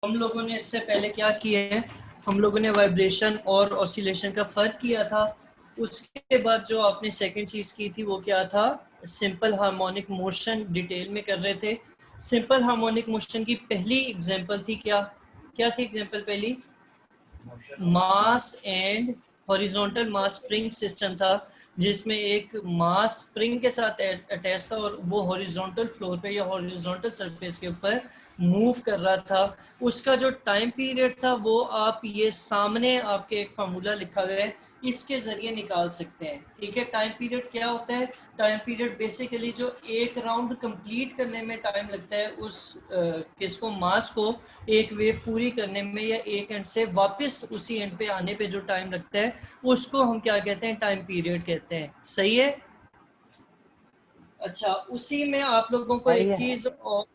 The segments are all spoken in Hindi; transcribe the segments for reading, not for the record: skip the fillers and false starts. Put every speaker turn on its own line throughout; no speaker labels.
हम लोगों ने इससे पहले क्या किया है, हम लोगों ने वाइब्रेशन और ऑसिलेशन का फ़र्क किया था। उसके बाद जो आपने सेकंड चीज़ की थी वो क्या था, सिंपल हार्मोनिक मोशन डिटेल में कर रहे थे। सिंपल हार्मोनिक मोशन की पहली एग्जांपल थी क्या थी एग्जांपल पहली? Mass and horizontal mass spring system था, जिसमें एक मास स्प्रिंग के साथ अटैच था और वो हॉरिजॉन्टल फ्लोर पे या हॉरिजॉन्टल सरफेस के ऊपर मूव कर रहा था। उसका जो टाइम पीरियड था वो आप ये सामने आपके एक फार्मूला लिखा हुआ है, इसके जरिए निकाल सकते हैं। ठीक है, टाइम पीरियड क्या होता है? टाइम पीरियड बेसिकली जो एक राउंड कंप्लीट करने में टाइम लगता है उस किसको, मास को एक वेव पूरी करने में या एक एंड से वापस उसी एंड पे आने पे जो टाइम लगता है उसको हम क्या कहते हैं, टाइम पीरियड कहते हैं। सही है। अच्छा, उसी में आप लोगों को
सही
एक
है।
चीज और,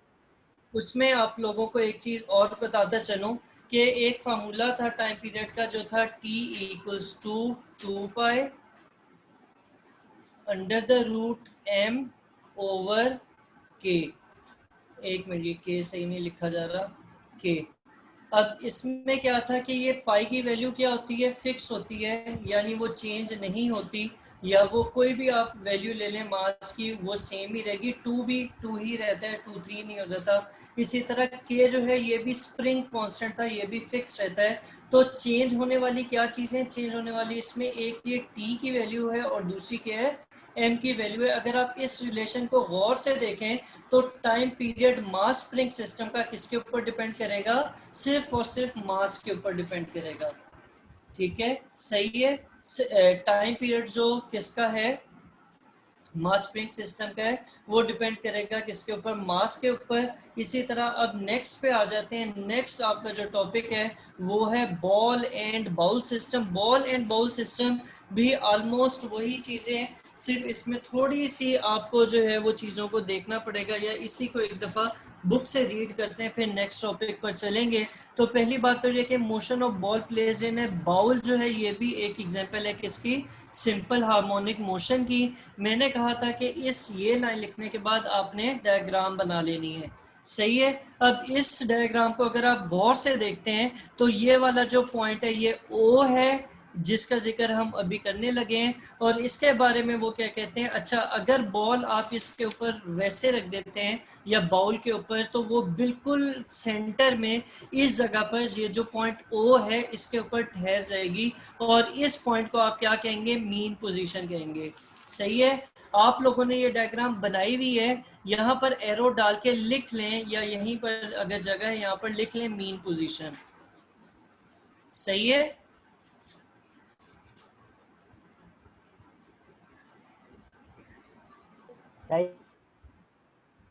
उसमें आप लोगों को एक चीज और बताता चलूं कि एक फार्मूला था टाइम पीरियड का जो था T equals to 2 pi under the root m over k। एक मिनट, ये k सही नहीं लिखा जा रहा, k। अब इसमें क्या था कि ये पाई की वैल्यू क्या होती है, फिक्स होती है, यानी वो चेंज नहीं होती, या वो कोई भी आप वैल्यू ले लें मास की वो सेम ही रहेगी। टू भी टू ही रहता है, 2 3 नहीं हो जाता। इसी तरह के जो है ये भी स्प्रिंग कांस्टेंट था, ये भी फिक्स रहता है। तो चेंज होने वाली क्या चीजें चेंज होने वाली, इसमें एक ये टी की वैल्यू है और दूसरी क्या है, एम की वैल्यू है। अगर आप इस रिलेशन को गौर से देखें तो time period mass spring system का किसके ऊपर डिपेंड करेगा, सिर्फ और सिर्फ मास के ऊपर डिपेंड करेगा। ठीक है, सही है। टाइम पीरियड जो किसका है, मास स्प्रिंग सिस्टम का है, वो डिपेंड करेगा किसके ऊपर, मास के ऊपर। इसी तरह अब नेक्स्ट पे आ जाते हैं। नेक्स्ट आपका जो टॉपिक है वो है ball and bowl system. Ball and bowl system भी ऑलमोस्ट वही चीज़ें, सिर्फ इसमें थोड़ी सी आपको जो है वो चीज़ों को देखना पड़ेगा, या इसी को एक दफ़ा बुक से रीड करते हैं फिर नेक्स्ट टॉपिक पर चलेंगे। तो पहली बात तो ये कि motion of ball plays in है। बाउल जो है ये भी एक एग्जांपल है किसकी, सिंपल हार्मोनिक मोशन की। मैंने कहा था कि इस ये लाइन लिखने के बाद आपने डायग्राम बना लेनी है। सही है। अब इस डायग्राम को अगर आप गौर से देखते हैं तो ये वाला जो पॉइंट है ये O है, जिसका जिक्र हम अभी करने लगे हैं। और इसके बारे में वो क्या कहते हैं, अच्छा अगर बॉल आप इसके ऊपर वैसे रख देते हैं या बाउल के ऊपर, तो वो बिल्कुल सेंटर में इस जगह पर ये जो पॉइंट O है इसके ऊपर ठहर जाएगी, और इस पॉइंट को आप क्या कहेंगे, मीन पोजीशन कहेंगे। सही है। आप लोगों ने ये डायग्राम बनाई हुई है, यहाँ पर एरो डाल के लिख लें, या यहीं पर अगर जगह है यहाँ पर लिख लें मीन पोजीशन। सही है।
सही।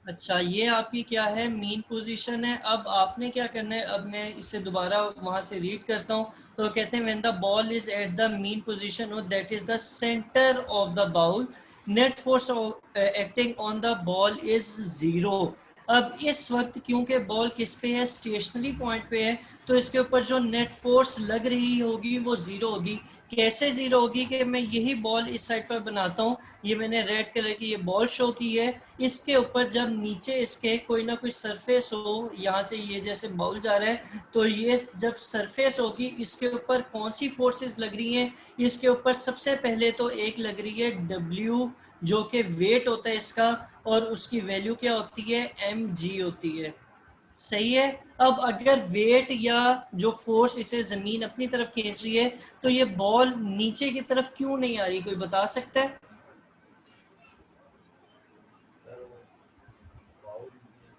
अच्छा, ये आपकी क्या है, मीन पोजीशन है। अब आपने क्या करना है, अब मैं इसे दोबारा वहां से रीड करता हूँ। तो कहते हैं when the ball is at the mean position और that is the centre of the bowl, net force acting on the ball is 0। अब इस वक्त क्योंकि बॉल किस पे है, स्टेशनरी पॉइंट पे है, तो इसके ऊपर जो नेट फोर्स लग रही होगी वो 0 होगी। कैसे 0 होगी, कि मैं यही बॉल इस साइड पर बनाता हूँ, ये मैंने रेड कलर की ये बॉल शो की है। इसके ऊपर जब नीचे इसके कोई ना कोई सरफेस हो, यहाँ से ये जैसे बाउल जा रहा है, तो ये जब सरफेस होगी इसके ऊपर कौन सी फोर्सेस लग रही हैं, इसके ऊपर सबसे पहले तो एक लग रही है W, जो कि वेट होता है इसका, और उसकी वैल्यू क्या होती है, mg होती है। सही है। अब अगर वेट या जो फोर्स इसे जमीन अपनी तरफ खींच रही है, तो ये बॉल नीचे की तरफ क्यों नहीं आ रही, कोई बता सकता है?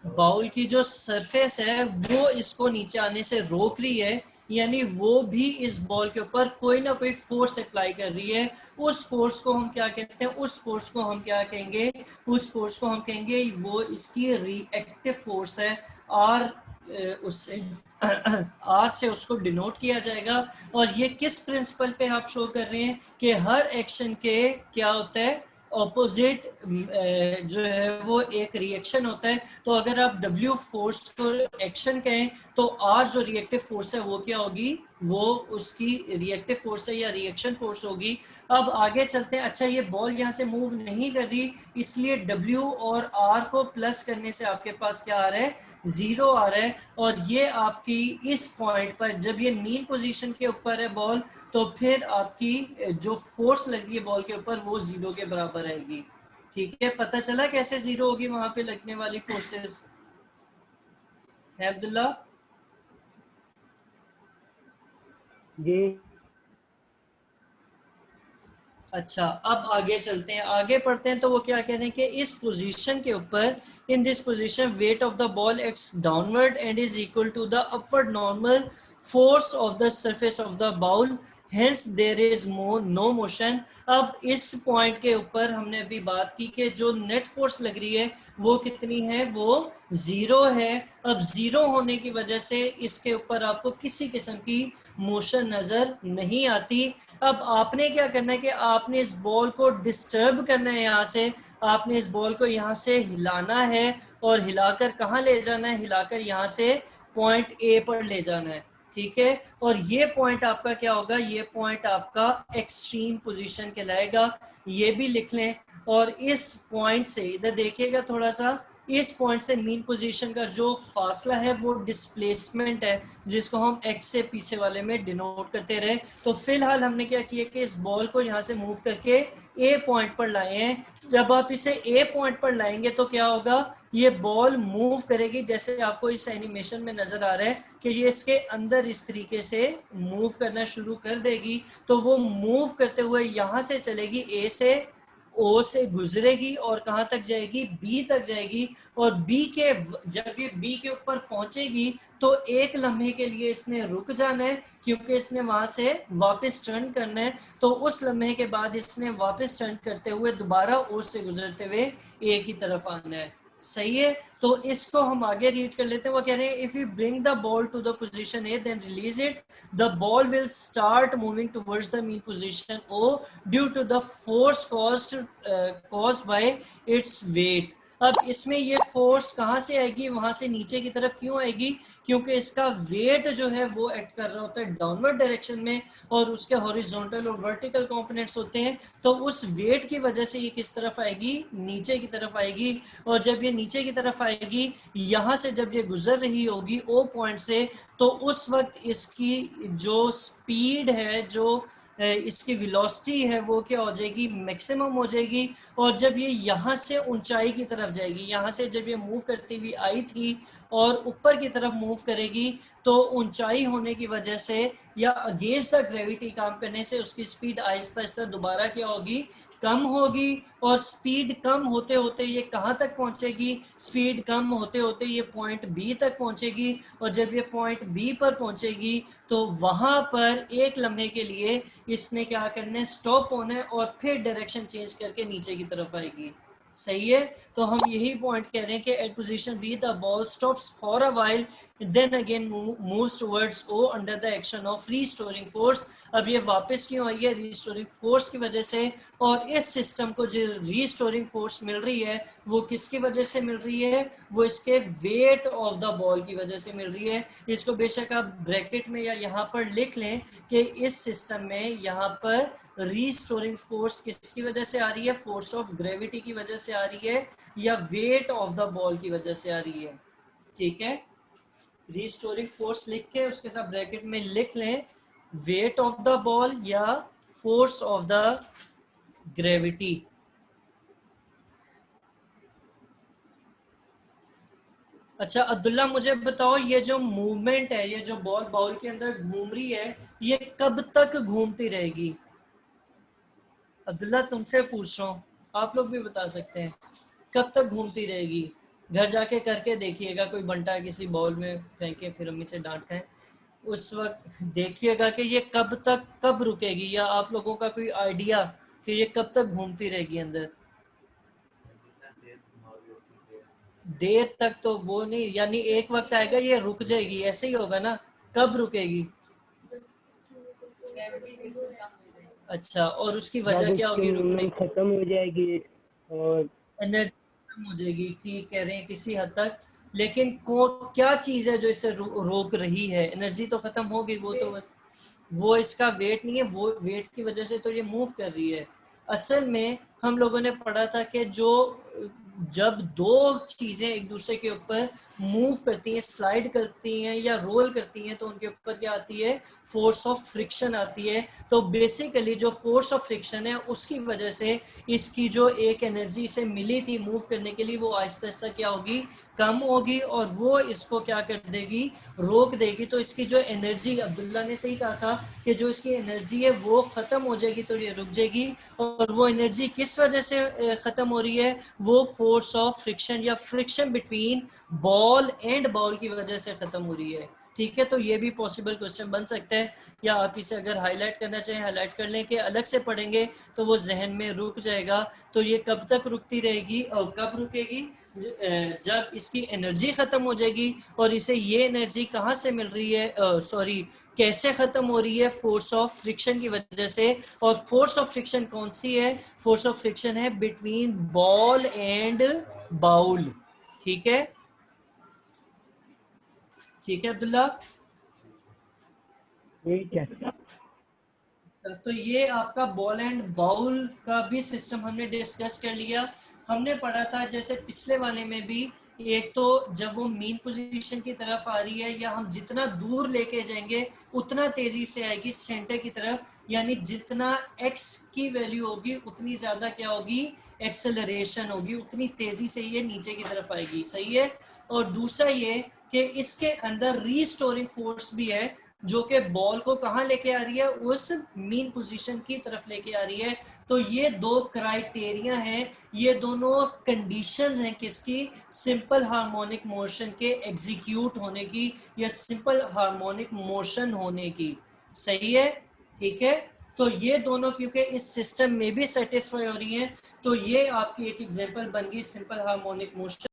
बाउल की जो सरफेस है वो इसको नीचे आने से रोक रही है, यानी वो भी इस बॉल के ऊपर कोई ना कोई फोर्स अप्लाई कर रही है। उस फोर्स को हम क्या कहते हैं, उस फोर्स को हम क्या कहेंगे, उस फोर्स को हम कहेंगे वो इसकी रिएक्टिव फोर्स है। आर उससे आर से उसको डिनोट किया जाएगा। और ये किस प्रिंसिपल पे आप शो कर रहे हैं कि हर एक्शन के क्या होता है, ऑपोजिट जो है वो एक रिएक्शन होता है। तो अगर आप W फोर्स को एक्शन कहें तो आर जो रिएक्टिव फोर्स है वो क्या होगी, वो उसकी रिएक्टिव फोर्स है या रिएक्शन फोर्स होगी। अब आगे चलते हैं। अच्छा, ये बॉल यहाँ से मूव नहीं कर रही, इसलिए डब्ल्यू और आर को प्लस करने से आपके पास क्या आ रहा है, 0 आ रहा है। और ये आपकी इस पॉइंट पर जब ये मीन पोजीशन के ऊपर है बॉल, तो फिर आपकी जो फोर्स लगी है बॉल के ऊपर वो 0 के बराबर आएगी। ठीक है, पता चला कैसे 0 होगी वहां पे लगने वाली फोर्सेस है अब्दुल्ला?
जी।
अच्छा, अब आगे चलते हैं, आगे पढ़ते हैं। तो वो क्या कह रहे हैं कि इस पोजीशन के ऊपर, in this position weight of the ball acts downward and is equal to the upward normal force of the surface of the bowl, hence there is no motion. अब इस पॉइंट के ऊपर हमने अभी बात की कि जो नेट फोर्स लग रही है वो कितनी है, वो 0 है। अब 0 होने की वजह से इसके ऊपर आपको किसी किस्म की मोशन नजर नहीं आती। अब आपने क्या करना है कि आपने इस बॉल को डिस्टर्ब करना है, यहाँ से आपने इस बॉल को यहाँ से हिलाना है, और हिलाकर कहाँ ले जाना है, हिलाकर यहाँ से पॉइंट ए पर ले जाना है। ठीक है, और ये पॉइंट आपका क्या होगा, ये पॉइंट आपका एक्सट्रीम पोजीशन कहलाएगा, ये भी लिख लें। और इस पॉइंट से इधर देखिएगा थोड़ा सा, इस पॉइंट से मीन पोजीशन का जो फासला है वो डिस्प्लेसमेंट है, जिसको हम एक्स से पीछे वाले में डिनोट करते रहे। तो फिलहाल हमने क्या किया कि इस बॉल को यहाँ से मूव करके ए पॉइंट पर लाए हैं। जब आप इसे ए पॉइंट पर लाएंगे तो क्या होगा, ये बॉल मूव करेगी, जैसे आपको इस एनिमेशन में नजर आ रहा है कि ये इसके अंदर इस तरीके से मूव करना शुरू कर देगी। तो वो मूव करते हुए यहाँ से चलेगी, ए से ओ से गुजरेगी और कहां तक जाएगी, बी तक जाएगी। और बी के जब ये बी के ऊपर पहुंचेगी तो एक लम्हे के लिए इसने रुक जाना है, क्योंकि इसने वहां से वापस टर्न करना है। तो उस लम्हे के बाद इसने वापस टर्न करते हुए दोबारा ओ से गुजरते हुए ए की तरफ आना है। सही है, तो इसको हम आगे रीड कर लेते हैं। वो कह रहे हैं if you bring the ball to the position A then release it, the ball will start moving towards the mean position O due to the force caused by its weight. अब इसमें ये फोर्स कहाँ से आएगी, वहां से नीचे की तरफ क्यों आएगी, क्योंकि इसका वेट जो है वो एक्ट कर रहा होता है डाउनवर्ड डायरेक्शन में, और उसके हॉरिजॉन्टल और वर्टिकल कंपोनेंट्स होते हैं। तो उस वेट की वजह से ये किस तरफ आएगी, नीचे की तरफ आएगी। और जब ये नीचे की तरफ आएगी, यहाँ से जब ये गुजर रही होगी ओ पॉइंट से, तो उस वक्त इसकी जो स्पीड है, जो इसकी वेलोसिटी है, वो क्या हो जाएगी, मैक्सिमम हो जाएगी। और जब ये यहाँ से ऊंचाई की तरफ जाएगी, यहाँ से जब ये मूव करती हुई आई थी और ऊपर की तरफ मूव करेगी, तो ऊंचाई होने की वजह से या अगेंस्ट द ग्रेविटी काम करने से उसकी स्पीड आहिस्ता आहिस्ता दोबारा क्या होगी, कम होगी। और स्पीड कम होते होते ये कहाँ तक पहुंचेगी, स्पीड कम होते होते ये पॉइंट बी तक पहुंचेगी। और जब ये पॉइंट बी पर पहुंचेगी तो वहां पर एक लम्हे के लिए इसने क्या करना है, स्टॉप होना है, और फिर डायरेक्शन चेंज करके नीचे की तरफ आएगी। सही है, तो हम यही पॉइंट कह रहे हैं कि at position B the ball stops for a while then again moves towards O under the action of restoring force. अब ये वापस क्यों आई है, रीस्टोरिंग फोर्स की वजह से। और इस सिस्टम को जो रीस्टोरिंग फोर्स मिल रही है वो किसकी वजह से मिल रही है, वो इसके वेट ऑफ द बॉल की वजह से मिल रही है। इसको बेशक आप ब्रैकेट में या यहाँ पर लिख लें कि इस सिस्टम में यहाँ पर रीस्टोरिंग फोर्स किसकी वजह से आ रही है, फोर्स ऑफ ग्रेविटी की वजह से आ रही है, या वेट ऑफ द बॉल की वजह से आ रही है। ठीक है, रीस्टोरिंग फोर्स लिख के उसके साथ ब्रैकेट में लिख लें वेट ऑफ द बॉल या फोर्स ऑफ द ग्रेविटी। अच्छा अब्दुल्ला, मुझे बताओ ये जो मूवमेंट है, ये जो बॉल बाउल के अंदर घूम रही है, ये कब तक घूमती रहेगी? अब्दुल्ला तुमसे पूछ रहा हूँ, आप लोग भी बता सकते हैं, कब तक घूमती रहेगी? घर जाके करके देखिएगा, कोई बंटा किसी बॉल में फेंके फिर अम्मी से डांट खाए, उस वक्त देखिएगा कि ये कब तक, कब रुकेगी, या आप लोगों का कोई आइडिया कि ये कब तक घूमती रहेगी अंदर? देर तक तो वो नहीं, यानी एक वक्त आएगा ये रुक जाएगी, ऐसे ही होगा ना? कब रुकेगी? अच्छा, और उसकी
जब
वजह क्या
उसकी
होगी रुकने
मूवमेंट खत्म हो जाएगी और
एनर्जी कम हो जाएगी, ठीक कह रहे हैं किसी हद तक लेकिन क्या चीज है जो इसे रोक रही है? एनर्जी तो खत्म हो गई, वो इसका वेट नहीं है, वो वेट की वजह से तो ये मूव कर रही है। असल में हम लोगों ने पढ़ा था कि जब दो चीजें एक दूसरे के ऊपर मूव करती हैं, स्लाइड करती हैं या रोल करती हैं, तो उनके ऊपर क्या आती है? फोर्स ऑफ फ्रिक्शन आती है। तो बेसिकली जो फोर्स ऑफ फ्रिक्शन है उसकी वजह से इसकी जो एक एनर्जी से मिली थी मूव करने के लिए, वो आहिस्ता आहिस्ता क्या होगी? कम होगी, और वो इसको क्या कर देगी? रोक देगी। तो इसकी जो एनर्जी, अब्दुल्ला ने सही कहा था कि जो इसकी एनर्जी है वो खत्म हो जाएगी, तो ये रुक जाएगी। और वो एनर्जी किस वजह से खत्म हो रही है? वो फोर्स ऑफ फ्रिक्शन या friction between ball and ball की वजह से खत्म हो रही है। ठीक है, तो ये भी पॉसिबल क्वेश्चन बन सकता है, या आप इसे अगर हाईलाइट करना चाहें हाईलाइट कर लें, कि अलग से पढ़ेंगे तो वो जहन में रुक जाएगा। तो ये कब तक रुकती रहेगी और कब रुकेगी? जब इसकी एनर्जी खत्म हो जाएगी। और इसे ये एनर्जी कहाँ से मिल रही है? सॉरी, कैसे खत्म हो रही है? फोर्स ऑफ फ्रिक्शन की वजह से। और फोर्स ऑफ फ्रिक्शन कौन सी है? फोर्स ऑफ फ्रिक्शन है बिटवीन बॉल एंड बाउल। ठीक है, ठीक है अब्दुल्ला।
ठीक है।
तो ये आपका बॉल एंड बाउल का भी सिस्टम हमने डिस्कस कर लिया। हमने पढ़ा था जैसे पिछले वाले में भी, एक तो जब वो मीन पोजीशन की तरफ आ रही है, या हम जितना दूर लेके जाएंगे उतना तेजी से आएगी सेंटर की तरफ, यानी जितना x की वैल्यू होगी उतनी ज्यादा क्या होगी? एक्सेलरेशन होगी, उतनी तेजी से ये नीचे की तरफ आएगी। सही है। और दूसरा ये कि इसके अंदर रीस्टोरिंग फोर्स भी है, जो कि बॉल को कहाँ लेके आ रही है? उस मीन पोजीशन की तरफ लेके आ रही है। तो ये दो क्राइटेरिया हैं, ये दोनों कंडीशंस हैं किसकी? सिंपल हार्मोनिक मोशन के एग्जीक्यूट होने की, या सिंपल हार्मोनिक मोशन होने की। सही है, ठीक है। तो ये दोनों क्योंकि इस सिस्टम में भी सेटिस्फाई हो रही हैं, तो ये आपकी एक एग्जांपल बन गई सिंपल हार्मोनिक मोशन।